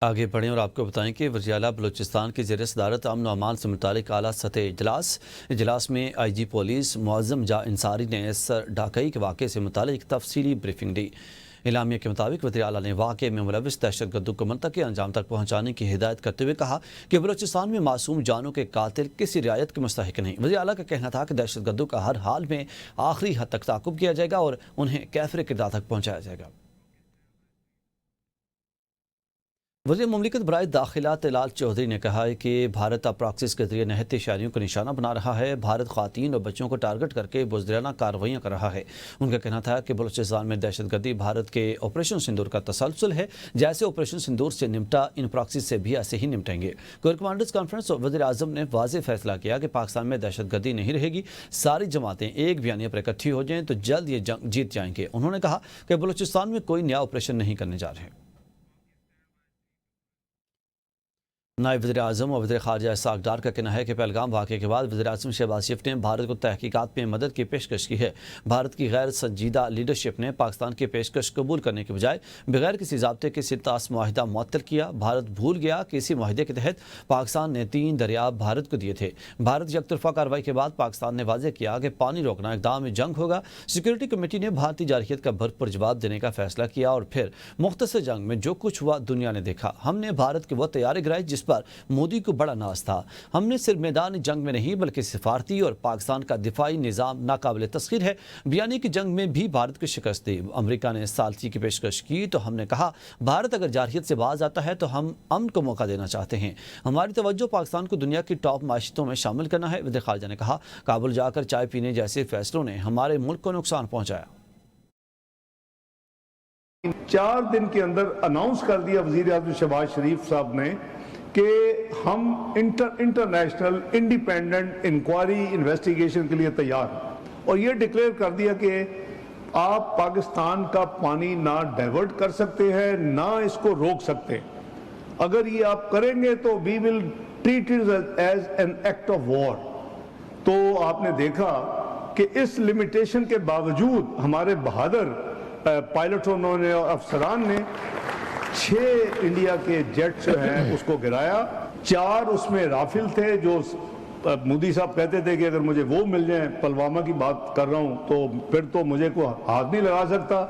آگے بڑھیں اور آپ کو بتائیں کہ وزیر اعلیٰ بلوچستان کی زیر صدارت امن و امان سے متعلق اعلیٰ سطح اجلاس میں آئی جی پولیس معظم جا انصاری نے سر ڈاکئی کے واقعے سے متعلق تفصیلی بریفنگ دی۔ اعلامیہ کے مطابق وزیر اعلیٰ نے واقعے میں ملوث دہشت گردوں کو منطقی انجام تک پہنچانے کی ہدایت کرتے ہوئے کہا کہ بلوچستان میں معصوم جانوں کے قاتل کسی رعایت کے مستحق نہیں۔ وزیر اعلیٰ کا کہنا تھا کہ دہشت گردوں کا ہر حال میں آخری حد تک تعاقب کیا جائے گا اور انہیں کیفر کردار تک پہنچایا جائے گا۔ وزیر مملکت برائے داخلہ طلال چودھری نے کہا ہے کہ بھارت اب پراکسس کے ذریعے نہتے شہریوں کو نشانہ بنا رہا ہے۔ بھارت خواتین اور بچوں کو ٹارگٹ کر کے بزدلانہ کارروائیاں کر رہا ہے۔ ان کا کہنا تھا کہ بلوچستان میں دہشت گردی بھارت کے آپریشن سندور کا تسلسل ہے۔ جیسے آپریشن سندور سے نمٹا، ان پراکسس سے بھی ایسے ہی نمٹیں گے۔ کور کمانڈرز کانفرنس اور وزیر اعظم نے واضح فیصلہ کیا کہ پاکستان میں دہشت گردی نہیں رہے گی۔ ساری جماعتیں ایک بیانیے پر اکٹھی ہو جائیں تو جلد یہ جنگ جیت جائیں گے۔ انہوں نے کہا کہ بلوچستان میں کوئی نیا آپریشن نہیں کرنے جا رہے۔ نائب وزیر اعظم اور وزیر خارجہ اسحاق ڈار کا کہنا ہے کہ پہلگام واقعے کے بعد وزیر اعظم شہباز شریف نے بھارت کو تحقیقات میں مدد کی پیشکش کی ہے۔ بھارت کی غیر سنجیدہ لیڈرشپ نے پاکستان کی پیشکش قبول کرنے کے بجائے بغیر کسی ضابطے کے سرتاس معاہدہ معطل کیا۔ بھارت بھول گیا کہ اسی معاہدے کے تحت پاکستان نے 3 دریاب بھارت کو دیے تھے۔ بھارت یک طرفہ کارروائی کے بعد پاکستان نے واضح کیا کہ پانی روکنا اقدام جنگ ہوگا۔ سیکورٹی کمیٹی نے بھارتی جارحیت کا بھرپور جواب دینے کا فیصلہ کیا اور پھر مختصر جنگ میں جو کچھ ہوا دنیا نے دیکھا۔ ہم نے بھارت کے وہ تیاری گرائی جس پر مودی کو بڑا ناز تھا۔ ہم نے صرف میدان جنگ میں نہیں بلکہ سفارتی اور پاکستان کا دفاعی نظام ناقابل تسخیر ہے۔ بیانی کی جنگ میں بھی بھارت کو شکست دی۔ امریکہ نے ثالثی کی پیشکش کی تو ہم نے کہا بھارت اگر جارحیت سے باز آتا ہے تو ہم امن کو موقع دینا چاہتے ہیں۔ ہماری توجہ پاکستان کو دنیا کی ٹاپ معیشتوں میں شامل کرنا ہے۔ وزیر خارجہ نے کہا کابل جا کر چائے پینے جیسے فیصلوں نے ہمارے ملک کو نقصان پہنچایا۔ 4 دن کے اندر اناؤنس کر دیا وزیر اعظم شہباز شریف صاحب نے کہ ہم انٹرنیشنل انڈیپینڈنٹ انکوائری انویسٹیگیشن کے لیے تیار ہیں، اور یہ ڈکلیئر کر دیا کہ آپ پاکستان کا پانی نہ ڈائیورٹ کر سکتے ہیں نہ اس کو روک سکتے۔ اگر یہ آپ کریں گے تو we will treat it as an act of war. تو آپ نے دیکھا کہ اس لمیٹیشن کے باوجود ہمارے بہادر پائلٹوں نے اور افسران نے 6 انڈیا کے جیٹ جو ہیں اس کو گرایا۔ 4 اس میں رافل تھے جو مودی صاحب کہتے تھے کہ اگر مجھے وہ مل جائیں، پلوامہ کی بات کر رہا ہوں، تو پھر تو مجھے کوئی ہاتھ نہیں لگا سکتا۔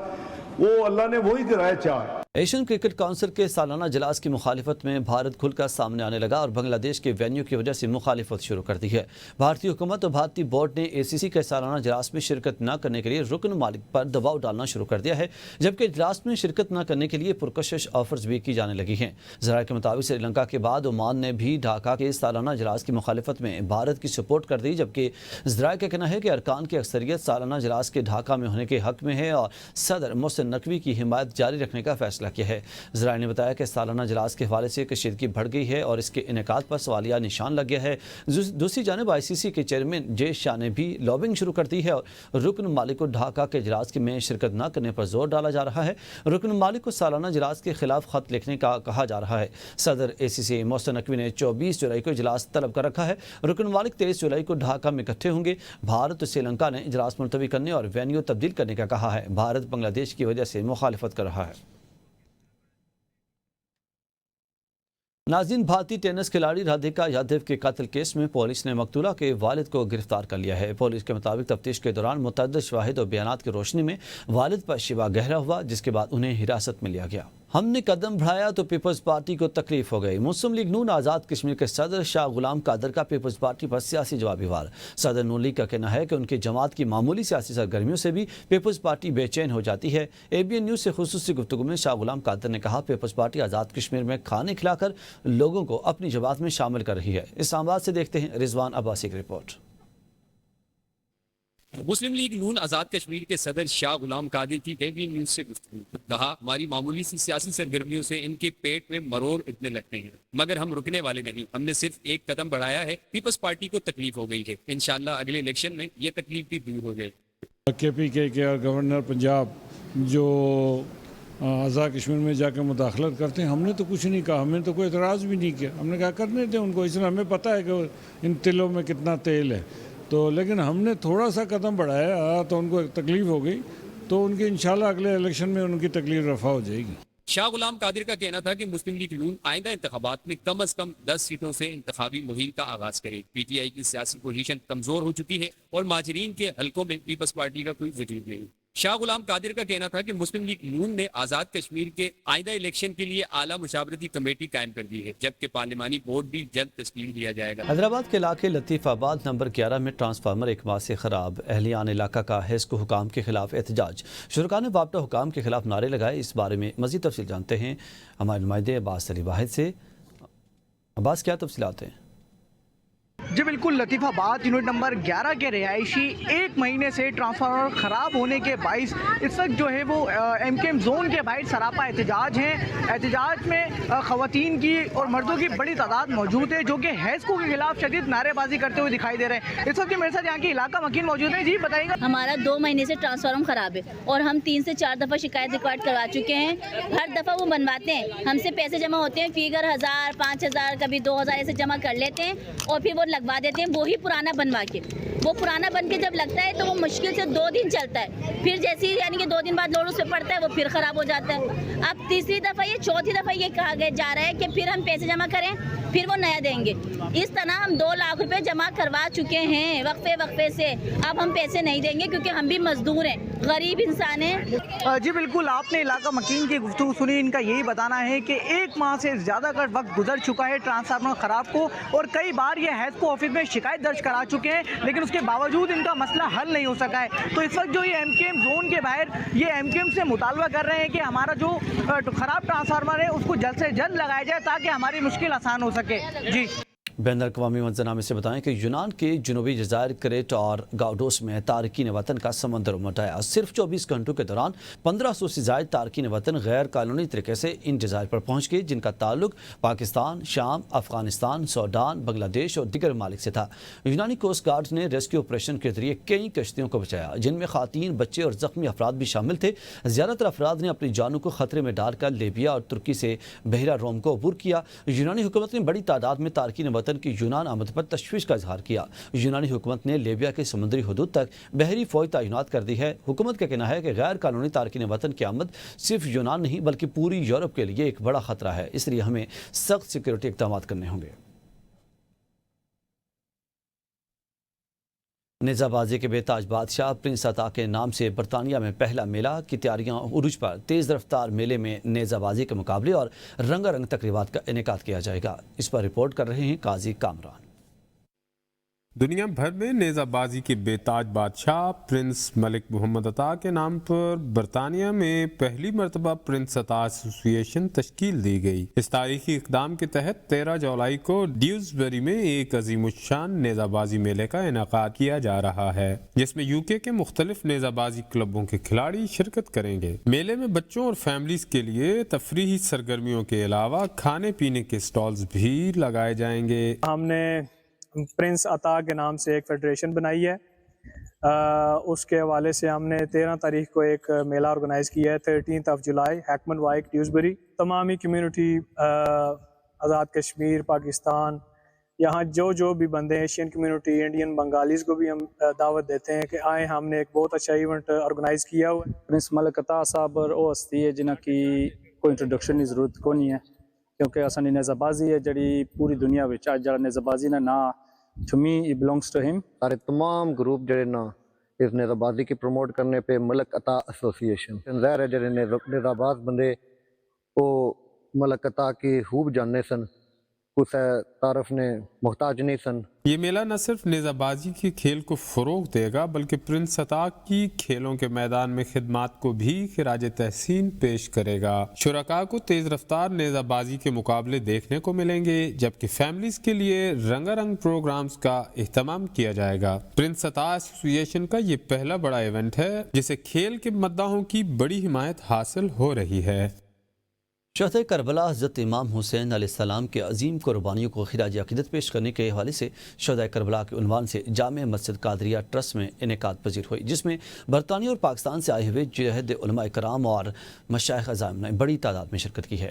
وہ اللہ نے وہی گرائے 4۔ ایشین کرکٹ کونسل کے سالانہ اجلاس کی مخالفت میں بھارت کھل کر سامنے آنے لگا اور بنگلہ دیش کے وینیو کی وجہ سے مخالفت شروع کر دی ہے۔ بھارتی حکومت اور بھارتی بورڈ نے ACC کے سالانہ اجلاس میں شرکت نہ کرنے کے لیے رکن ممالک پر دباؤ ڈالنا شروع کر دیا ہے، جبکہ اجلاس میں شرکت نہ کرنے کے لیے پرکشش آفرز بھی کی جانے لگی ہیں۔ ذرائع کے مطابق سری لنکا کے بعد عمان نے بھی ڈھاکہ کے سالانہ اجلاس کی مخالفت میں بھارت کی سپورٹ کر دی، جبکہ ذرائع کا کہنا ہے کہ ارکان کی اکثریت سالانہ اجلاس کے ڈھاکہ میں ہونے کے حق میں ہے اور صدر محسن نقوی کی حمایت جاری رکھنے کا فیصلہ کیا ہے۔ ذرائع نے بتایا کہ سالانہ اجلاس کے حوالے سے کشیدگی بڑھ گئی ہے اور اس کے انعقاد پر سوالیہ نشان لگ گیا ہے۔ دوسری جانب ICC کے چیئرمین جے شاہ نے بھی لابنگ شروع کر دی ہے اور رکن ممالک کو ڈھاکہ کے اجلاس میں شرکت نہ کرنے پر زور ڈالا جا رہا ہے۔ رکن ممالک کو سالانہ اجلاس کے خلاف خط لکھنے کا کہا جا رہا ہے۔ صدر ACC محسن نقوی نے 24 جولائی کو اجلاس طلب کر رکھا ہے۔ رکن ممالک 23 جولائی کو ڈھاکہ میں اکٹھے ہوں گے۔ بھارت اور سری لنکا نے اجلاس ملتوی کرنے اور وینیو تبدیل کرنے کا کہا ہے۔ بھارت بنگلہ دیش کی وجہ سے مخالفت کر رہا ہے۔ ناظرین، بھارتی ٹینس کھلاڑی رادھیکا یادو کے قتل کیس میں پولیس نے مقتولہ کے والد کو گرفتار کر لیا ہے۔ پولیس کے مطابق تفتیش کے دوران متعدد شواہد اور بیانات کی روشنی میں والد پر شبہ گہرا ہوا، جس کے بعد انہیں حراست میں لیا گیا۔ ہم نے قدم بڑھایا تو پیپلز پارٹی کو تکلیف ہو گئی۔ مسلم لیگ نون آزاد کشمیر کے صدر شاہ غلام قادر کا پیپلز پارٹی پر سیاسی جوابی وار۔ صدر نون لیگ کا کہنا ہے کہ ان کی جماعت کی معمولی سیاسی سرگرمیوں سے بھی پیپلز پارٹی بے چین ہو جاتی ہے۔ ABN نیوز سے خصوصی گفتگو میں شاہ غلام قادر نے کہا پیپلز پارٹی آزاد کشمیر میں کھانے کھلا کر لوگوں کو اپنی جماعت میں شامل کر رہی ہے۔ اسلام آباد سے دیکھتے ہیں رضوان عباسی کی رپورٹ۔ مسلم لیگ نون آزاد کشمیر کے صدر شاہ غلام قادر کی ABN نیوز سے گفتگو، کہا ہماری معمولی سی سیاسی سرگرمیوں سے ان کے پیٹ میں مروڑ اتنے لگتے ہیں، مگر ہم رکنے والے نہیں۔ ہم نے صرف ایک قدم بڑھایا ہے، پیپلز پارٹی کو تکلیف ہو گئی ہے۔ انشاءاللہ اگلے الیکشن میں یہ تکلیف بھی دور ہو جائے۔ KP کے گورنر پنجاب جو آزاد کشمیر میں جا کے مداخلت کرتے ہیں، ہم نے تو کچھ نہیں کہا، ہم نے تو کوئی اعتراض بھی نہیں کیا۔ ہم نے کہا کرنے تھے ان کو، اس لیے ہمیں پتہ ہے کہ ان تلوں میں کتنا تیل ہے، تو لیکن ہم نے تھوڑا سا قدم بڑھایا تو ان کو تکلیف ہو گئی، تو ان کی انشاءاللہ اگلے الیکشن میں ان کی تکلیف رفع ہو جائے گی۔ شاہ غلام قادر کا کہنا تھا کہ مسلم لیگ نون آئندہ انتخابات میں کم از کم 10 سیٹوں سے انتخابی مہم کا آغاز کرے۔ پی ٹی آئی کی سیاسی پوزیشن کمزور ہو چکی ہے اور مہاجرین کے حلقوں میں پیپلز پارٹی کا کوئی وجود نہیں۔ شاہ غلام قادر کا کہنا تھا کہ مسلم لیگ نون نے آزاد کشمیر کے آئندہ الیکشن کے لیے اعلیٰ مشاورتی کمیٹی قائم کر دی ہے، جبکہ پارلیمانی بورڈ بھی جلد تشکیل دیا جائے گا۔ حیدرآباد کے علاقے لطیف آباد نمبر 11 میں ٹرانسفارمر ایک ماہ سے خراب، اہلیان علاقہ کا ہیسکو حکام کے خلاف احتجاج، شرکاء نے وابستہ حکام کے خلاف نعرے لگائے۔ اس بارے میں مزید تفصیل جانتے ہیں ہمارے نمائندے عباس علی واحد سے۔ عباس، کیا تفصیلات ہیں؟ جی بالکل، لطیف آباد یونٹ نمبر 11 کے رہائشی ایک مہینے سے ٹرانسفارمر خراب ہونے کے باعث اس وقت جو ہے وہ ایم کے ایم زون کے باہر سراپا احتجاج ہیں۔ احتجاج میں خواتین کی اور مردوں کی بڑی تعداد موجود ہے جو کہ ہیسکو کے خلاف شدید نعرے بازی کرتے ہوئے دکھائی دے رہے ہیں۔ اس وقت میرے ساتھ یہاں کے علاقہ مکین موجود ہیں۔ جی بتائیے گا۔ ہمارا 2 مہینے سے ٹرانسفارمر خراب ہے اور ہم 3 سے 4 دفعہ شکایت ریکارڈ کروا چکے ہیں۔ ہر دفعہ وہ بنواتے ہیں، ہم سے پیسے جمع ہوتے ہیں، فیگر 1000 5000 کبھی 2000 ایسے جمع کر لیتے ہیں اور پھر وہ لگوا دیتے ہیں وہی پرانا بنوا کے۔ وہ پرانا بن کے جب لگتا ہے تو وہ مشکل سے 2 دن چلتا ہے، پھر جیسے یعنی کہ 2 دن بعد لوڈ اس پہ پڑتا ہے وہ پھر خراب ہو جاتا ہے۔ اب تیسری دفعہ یہ چوتھی دفعہ یہ کہا گیا جا رہا ہے کہ پھر ہم پیسے جمع کریں پھر وہ نیا دیں گے۔ اس طرح ہم 2 لاکھ روپے جمع کروا چکے ہیں وقفے سے۔ اب ہم پیسے نہیں دیں گے کیونکہ ہم بھی مزدور ہیں، غریب انسان ہیں۔ جی بالکل، آپ نے علاقہ مکین کی گفتگو سنی۔ ان کا یہی بتانا ہے کہ 1 ماہ سے زیادہ کا وقت گزر چکا ہے ٹرانسفارمر خراب کو، اور کئی بار یہ ہیسکو آفس میں شکایت درج کرا چکے ہیں، لیکن اس کے باوجود ان کا مسئلہ حل نہیں ہو سکا ہے۔ تو اس وقت جو یہ ایم کے ایم زون کے باہر یہ ایم کے ایم سے مطالبہ کر رہے ہیں کہ ہمارا جو خراب ٹرانسفارمر ہے اس کو جلد سے جلد لگایا جائے تاکہ ہماری مشکل آسان ہو سکے۔ جی بین الاقوامی منظرنامے سے بتائیں کہ یونان کے جنوبی جزائر کریٹ اور گاؤڈوس میں تارکین وطن کا سمندر امٹ آیا۔ صرف 24 گھنٹوں کے دوران 1500 سے زائد تارکین وطن غیر قانونی طریقے سے ان جزائر پر پہنچ گئے، جن کا تعلق پاکستان، شام، افغانستان، سوڈان، بنگلہ دیش اور دیگر ممالک سے تھا۔ یونانی کوسٹ گارڈ نے ریسکیو آپریشن کے ذریعے کئی کشتیوں کو بچایا، جن میں خواتین، بچے اور زخمی افراد بھی شامل تھے۔ زیادہ تر افراد نے اپنی جانوں کو خطرے میں ڈال کر لیبیا اور ترکی سے بحیرہ روم کو عبور کیا۔ یونانی حکومت نے بڑی تعداد میں تارکین وطن کی یونان آمد پر تشویش کا اظہار کیا۔ یونانی حکومت نے لیبیا کے سمندری حدود تک بحری فوج تعینات کر دی ہے۔ حکومت کا کہنا ہے کہ غیر قانونی تارکین وطن کی آمد صرف یونان نہیں بلکہ پوری یورپ کے لیے ایک بڑا خطرہ ہے، اس لیے ہمیں سخت سیکورٹی اقدامات کرنے ہوں گے۔ نیزہ بازی کے بے تاج بادشاہ پرنس عطا کے نام سے برطانیہ میں پہلا میلہ کی تیاریاں عروج پر۔ تیز رفتار میلے میں نیزہ بازی کے مقابلے اور رنگا رنگ تقریبات کا انعقاد کیا جائے گا۔ اس پر رپورٹ کر رہے ہیں قاضی کامران۔ دنیا بھر میں نیزہ بازی کے بے تاج بادشاہ پرنس ملک محمد عطا کے نام پر برطانیہ میں پہلی مرتبہ پرنس عطا ایسوسی ایشن تشکیل دی گئی۔ اس تاریخی اقدام کے تحت 13 جولائی کو ڈیوزبری میں ایک عظیم الشان نیزہ بازی میلے کا انعقاد کیا جا رہا ہے، جس میں UK کے مختلف نیزہ بازی کلبوں کے کھلاڑی شرکت کریں گے۔ میلے میں بچوں اور فیملیز کے لیے تفریحی سرگرمیوں کے علاوہ کھانے پینے کے سٹالز بھی لگائے جائیں گے۔ ہم نے پرنس عطا کے نام سے ایک فیڈریشن بنائی ہے، اس کے حوالے سے ہم نے 13 تاریخ کو ایک میلہ آرگنائز کیا ہے، 13 جولائی ہیکمن وائک ڈیوزبری۔ تمامی کمیونٹی آزاد کشمیر، پاکستان، یہاں جو بھی بندے ایشین کمیونٹی، انڈین، بنگالیز کو بھی ہم دعوت دیتے ہیں کہ آئیں۔ ہم نے ایک بہت اچھا ایونٹ آرگنائز کیا ہوا ہے۔ پرنس ملک عطا صاحب وہ ہستی ہے جنہ کی کوئی انٹروڈکشن کی ضرورت کو نہیں ہے، کیونکہ اصل نیزہ بازی ہے جڑی پوری دنیا میں جڑا نیزہ بازی نا to me it belongs to him۔ سارے تمام گروپ جڑے نا اس نیزہ بازی کی پروموٹ کرنے پہ ملک عطا ایسوسی ایشن ظاہر ہے جڑے نیزہ باز بندے وہ ملک عطا کی خوب جاننے سن، کچھ تعارف نے محتاج نہیں سن۔ یہ میلہ نہ صرف نیزہ بازی کے کھیل کو فروغ دے گا بلکہ پرنس عطا کی کھیلوں کے میدان میں خدمات کو بھی خراج تحسین پیش کرے گا۔ شرکاء کو تیز رفتار نیزہ بازی کے مقابلے دیکھنے کو ملیں گے، جبکہ فیملیز کے لیے رنگا رنگ پروگرامز کا اہتمام کیا جائے گا۔ پرنس عطا ایسوسی ایشن کا یہ پہلا بڑا ایونٹ ہے جسے کھیل کے مداحوں کی بڑی حمایت حاصل ہو رہی ہے۔ شہدائے کربلا حضرت امام حسین علیہ السلام کے عظیم قربانیوں کو خراج عقیدت پیش کرنے کے حوالے سے شہدائے کربلا کے عنوان سے جامع مسجد قادریہ ٹرسٹ میں انعقاد پذیر ہوئی، جس میں برطانیہ اور پاکستان سے آئے ہوئے جہد علماء کرام اور مشائخ عظام نے بڑی تعداد میں شرکت کی ہے۔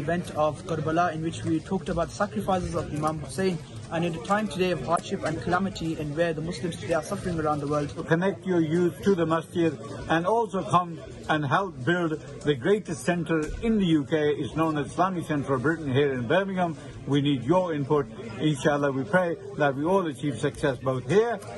event of Karbala in which we talked about sacrifices of Imam Hussein, and in a time today of hardship and calamity and where the Muslims today are suffering around the world. Connect your youth to the masjid and also come and help build the greatest centre in the UK. It's known as Islamic Centre of Britain here in Birmingham. We need your input. Inshallah, we pray that we all achieve success both here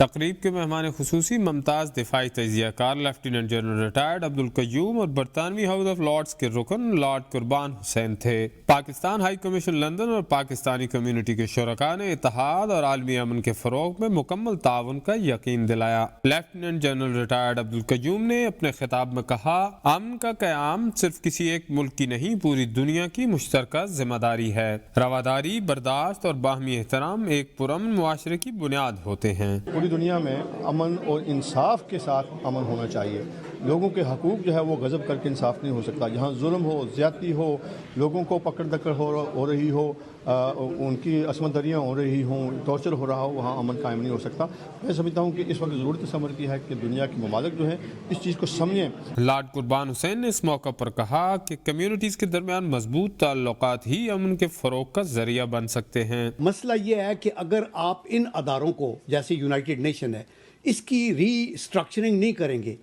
تقریب کے مہمان خصوصی ممتاز دفاعی تجزیہ کار lieutenant general retired Abdul Qayyum اور برطانوی house of Lords کے رکن لارڈ قربان حسین تھے۔ پاکستان ہائی کمیشن لندن اور پاکستانی کمیونٹی کے شرکاء نے اتحاد اور عالمی امن کے فروغ میں مکمل تعاون کا یقین دلایا۔ لیفٹیننٹ جنرل ریٹائرڈ عبدالقیوم نے اپنے خطاب میں کہا، امن کا قیام صرف کسی ایک ملک کی نہیں پوری دنیا کی مشترکہ ذمہ داری ہے۔ رواداری، برداشت اور باہمی احترام ایک پرامن معاشرے کی بنیاد ہوتے ہیں۔ پوری دنیا میں امن اور انصاف کے ساتھ امن ہونا چاہیے۔ لوگوں کے حقوق جو ہے وہ غضب کر کے انصاف نہیں ہو سکتا۔ جہاں ظلم ہو، زیادتی ہو، لوگوں کو پکڑ دکڑ ہو رہی ہو، ان کی عصمت دریاں ہو رہی ہوں، ٹارچر ہو رہا ہو، وہاں امن قائم نہیں ہو سکتا۔ میں سمجھتا ہوں کہ اس وقت ضرورت اس امر کی ہے کہ دنیا کے ممالک جو ہیں اس چیز کو سمجھیں۔ لارڈ قربان حسین نے اس موقع پر کہا کہ کمیونٹیز کے درمیان مضبوط تعلقات ہی امن کے فروغ کا ذریعہ بن سکتے ہیں۔ مسئلہ یہ ہے کہ اگر آپ ان اداروں کو، جیسے یونائٹڈ نیشن ہے، اس کی ری اسٹرکچرنگ نہیں کریں گے۔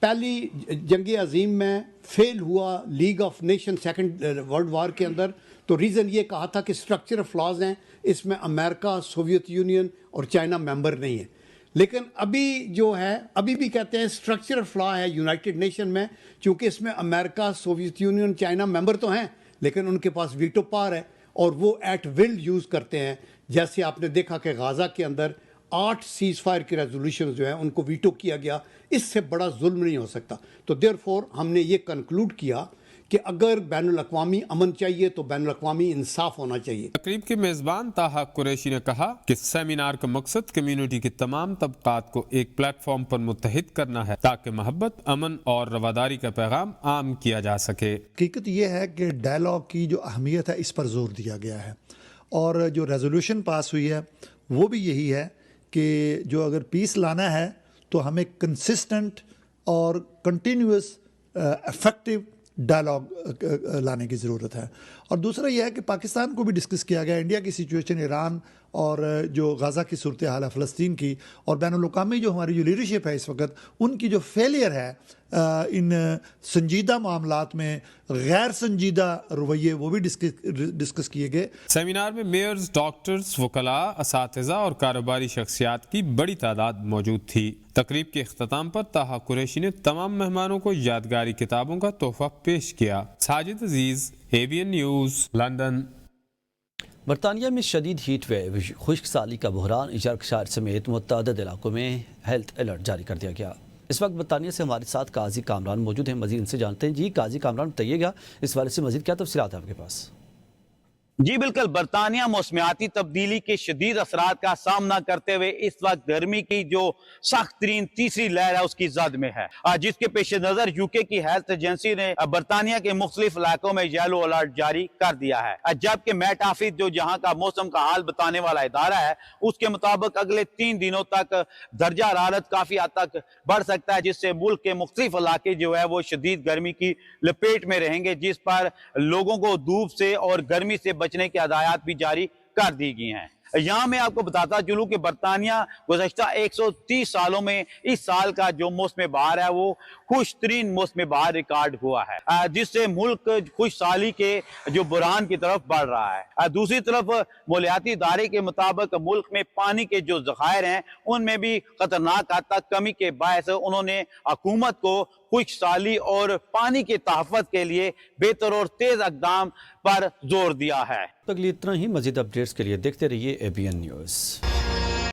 پہلی جنگ عظیم میں فیل ہوا League of Nation Second World War کے اندر، تو ریزن یہ کہا تھا کہ اسٹرکچرل فلاز ہیں، اس میں امریکہ، سوویت یونین اور چائنا ممبر نہیں ہیں۔ لیکن ابھی جو ہے، ابھی بھی کہتے ہیں اسٹرکچرل فلا ہے یونائٹڈ نیشن میں، چونکہ اس میں امریکہ، سوویت یونین، چائنا ممبر تو ہیں لیکن ان کے پاس ویٹو پاور ہے اور وہ ایٹ ول یوز کرتے ہیں۔ جیسے آپ نے دیکھا کہ غازہ کے اندر 8 سیز فائر کی ریزولوشن جو ہیں ان کو ویٹو کیا گیا۔ اس سے بڑا ظلم نہیں ہو سکتا۔ تو دیر فور ہم نے یہ کنکلوڈ کیا کہ اگر بین الاقوامی امن چاہیے تو بین الاقوامی انصاف ہونا چاہیے۔ تقریب کے میزبان طاہا قریشی نے کہا کہ سیمینار کا مقصد کمیونٹی کے تمام طبقات کو ایک پلیٹ فارم پر متحد کرنا ہے تاکہ محبت، امن اور رواداری کا پیغام عام کیا جا سکے۔ حقیقت یہ ہے کہ ڈائلاگ کی جو اہمیت ہے اس پر زور دیا گیا ہے، اور جو ریزولوشن پاس ہوئی ہے وہ بھی یہی ہے کہ جو اگر پیس لانا ہے تو ہمیں کنسسٹنٹ اور کنٹینیوس افیکٹو ڈائلاگ لانے کی ضرورت ہے۔ اور دوسرا یہ ہے کہ پاکستان کو بھی ڈسکس کیا گیا، انڈیا کی سچویشن، ایران اور جو غزہ کی صورتحال ہے فلسطین کی، اور بین الاقوامی جو ہماری جو لیڈرشپ ہے اس وقت، ان کی جو فیلئر ہے ان سنجیدہ معاملات میں، غیر سنجیدہ رویے، وہ بھی ڈسکس کیے گئے۔ سیمینار میں میئرز، ڈاکٹرز، وکلاء، اساتذہ اور کاروباری شخصیات کی بڑی تعداد موجود تھی۔ تقریب کے اختتام پر طاہا قریشی نے تمام مہمانوں کو یادگاری کتابوں کا تحفہ پیش کیا۔ ساجد عزیز، ABN نیوز، لندن۔ برطانیہ میں شدید ہیٹ ویو، خشک سالی کا بحران، یارکشائر سمیت متعدد علاقوں میں ہیلتھ الرٹ جاری کر دیا گیا۔ اس وقت برطانیہ سے ہمارے ساتھ قاضی کامران موجود ہیں، مزید ان سے جانتے ہیں۔ جی قاضی کامران، بتائیے گا اس بارے سے مزید کیا تفصیلات ہیں آپ کے پاس؟ جی بالکل، برطانیہ موسمیاتی تبدیلی کے شدید اثرات کا سامنا کرتے ہوئے اس وقت گرمی کی جو سخت ترین تیسری لہر ہے اس کی زد میں ہے، جس کے پیش نظر UK کی ہیلتھ ایجنسی نے برطانیہ کے مختلف علاقوں میں یلو الرٹ جاری کر دیا ہے، جبکہ میٹ آفس جو جہاں کا موسم کا حال بتانے والا ادارہ ہے، اس کے مطابق اگلے 3 دنوں تک درجہ حرارت کافی حد تک بڑھ سکتا ہے، جس سے ملک کے مختلف علاقے جو ہے وہ شدید گرمی کی لپیٹ میں رہیں گے، جس پر لوگوں کو دھوپ سے اور گرمی سے بچنے کی ہدایات بھی جاری کر دی گئی ہیں۔ یہاں میں آپ کو بتاتا چلوں کہ برطانیہ گزشتہ 130 سالوں میں اس سال کا جو موسم بہار ہے وہ خوش ترین موسم بہار ریکارڈ ہوا ہے، جس سے ملک خوش سالی کے جو بحران کی طرف بڑھ رہا ہے۔ دوسری طرف مالیاتی ادارے کے مطابق ملک میں پانی کے جو ذخائر ہیں ان میں بھی خطرناک حد تک کمی کے باعث انہوں نے حکومت کو خشک سالی اور پانی کے تحفظ کے لیے بہتر اور تیز اقدام پر زور دیا ہے۔ اتنا ہی، مزید اپڈیٹس کے لیے دیکھتے رہیے ABN نیوز۔